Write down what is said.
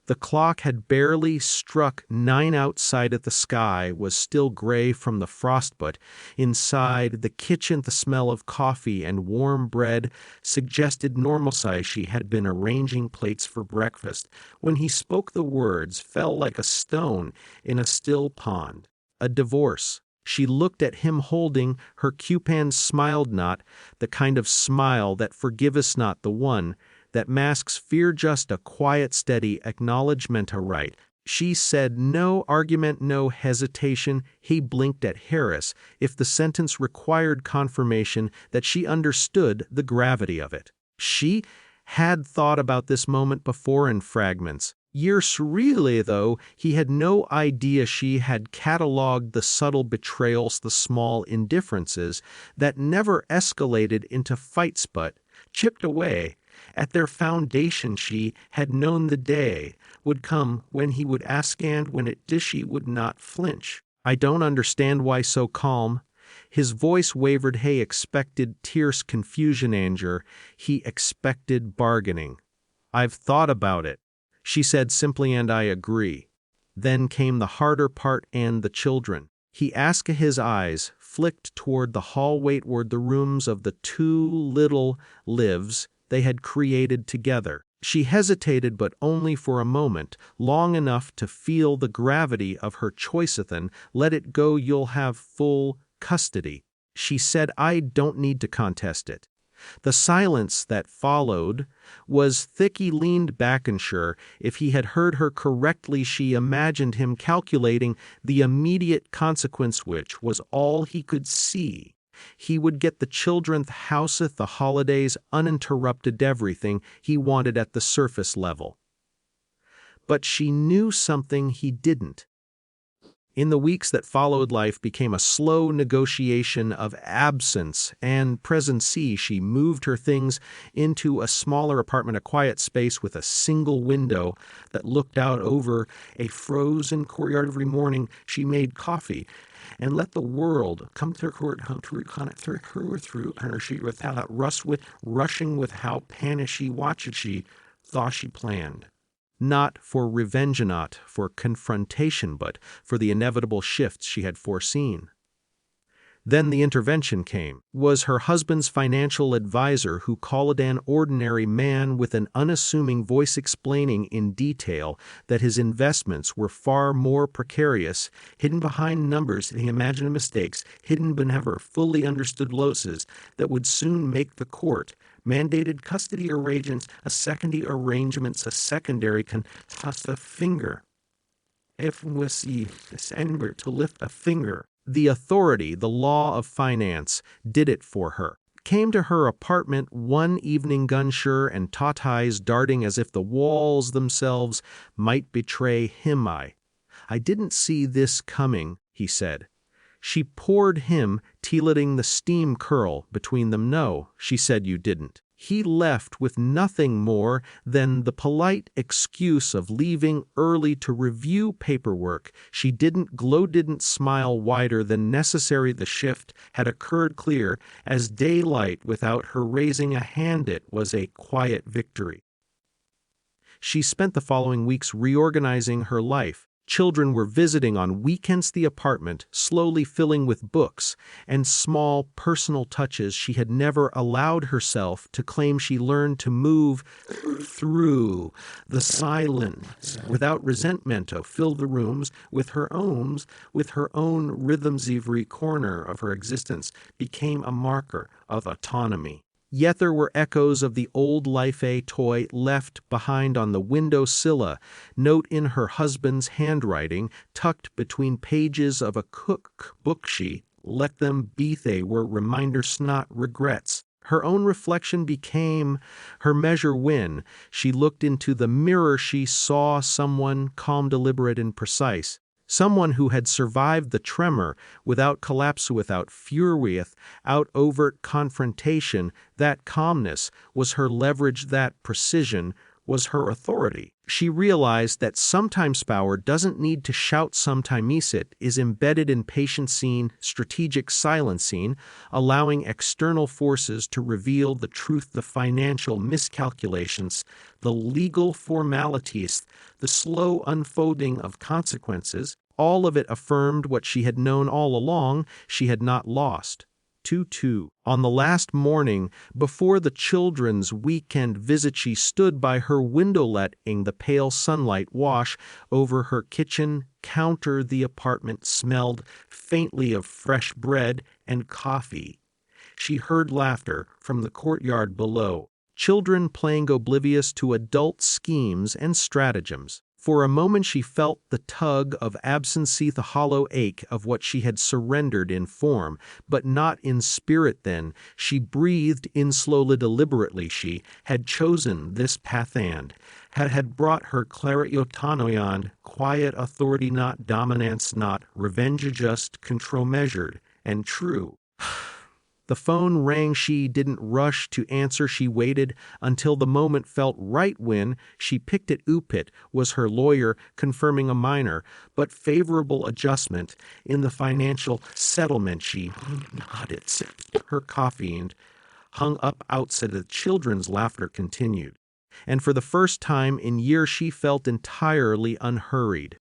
The clock had barely struck 9 outside at the sky was still gray from the frost, but inside the kitchen the smell of coffee and warm bread suggested normalcy. She had been arranging plates for breakfast when he spoke. The words fell like a stone in a still pond. A divorce. She looked at him holding her cupid, smiled, not the kind of smile that forgiveth not, the one that masks fear, just a quiet, steady acknowledgment. A right. She said, no argument, no hesitation. He blinked at Harris, if the sentence required confirmation that she understood the gravity of it. She had thought about this moment before in fragments. Years really, though, he had no idea she had catalogued the subtle betrayals, the small indifferences that never escalated into fights but chipped away at their foundation. She had known the day would come when he would ask, and when it did she would not flinch. I don't understand why so calm. His voice wavered. He expected tears, confusion, anger. He expected bargaining. I've thought about it, she said simply, and I agree. Then came the harder part, and the children. He asked. His eyes flicked toward the hallway, toward the rooms of the 2 little lives they had created together. She hesitated, but only for a moment, long enough to feel the gravity of her choice. Then let it go. You'll have full custody, she said. I don't need to contest it. The silence that followed was thick. He leaned back, unsure if he had heard her correctly. She imagined him calculating the immediate consequence, which was all he could see. He would get the children's house, the holidays, uninterrupted, everything he wanted at the surface level. But she knew something he didn't. In the weeks that followed, life became a slow negotiation of absence and presence. She moved her things into a smaller apartment, a quiet space with a single window that looked out over a frozen courtyard. Every morning she made coffee and let the world come to her, through her. She without rushing with how panicked she watched. She thought she planned. Not for revenge, not for confrontation, but for the inevitable shifts she had foreseen. Then the intervention came. Was her husband's financial advisor, who called an ordinary man with an unassuming voice, explaining in detail that his investments were far more precarious, hidden behind numbers. He imagined mistakes, hidden but never fully understood losses that would soon make the court mandated custody arrangements, a secondary can toss a finger. If was the anger to lift a finger. The authority, the law of finance, did it for her. Came to her apartment one evening, gun-sure and taut eyes darting as if the walls themselves might betray him. I didn't see this coming, he said. She poured him tea, letting the steam curl between them. No, she said, you didn't. He left with nothing more than the polite excuse of leaving early to review paperwork. She didn't glow, didn't smile wider than necessary. The shift had occurred clear as daylight without her raising a hand. It was a quiet victory. She spent the following weeks reorganizing her life. Children were visiting on weekends. The apartment slowly filling with books and small personal touches she had never allowed herself to claim. She learned to move through the silence without resentment. Fill the rooms with her own rhythms. Every corner of her existence became a marker of autonomy. Yet there were echoes of the old life, a toy left behind on the windowsill, note in her husband's handwriting tucked between pages of a cookbook. She let them be. They were reminders, not regrets. Her own reflection became her measure. When she looked into the mirror, she saw someone calm, deliberate, and precise. Someone who had survived the tremor without collapse, without fury, without overt confrontation. That calmness was her leverage, that precision was her authority. She realized that sometimes power doesn't need to shout, sometimes it is embedded in patient strategic silencing, allowing external forces to reveal the truth, the financial miscalculations, the legal formalities, the slow unfolding of consequences. All of it affirmed what she had known all along: she had not lost. 2-2. On the last morning, before the children's weekend visit, she stood by her window, letting the pale sunlight wash over her kitchen counter. The apartment smelled faintly of fresh bread and coffee. She heard laughter from the courtyard below, children playing oblivious to adult schemes and stratagems. For a moment she felt the tug of absence, the hollow ache of what she had surrendered in form, but not in spirit. Then she breathed in slowly, deliberately. She had chosen this path and had brought her clarity, autonomy, and quiet authority, not dominance, not revenge, just control, measured and true. The phone rang. She didn't rush to answer. She waited until the moment felt right. When she picked it, it was her lawyer, confirming a minor but favorable adjustment in the financial settlement. She nodded, sipped her coffee, and hung up outside. The children's laughter continued, and for the first time in years she felt entirely unhurried.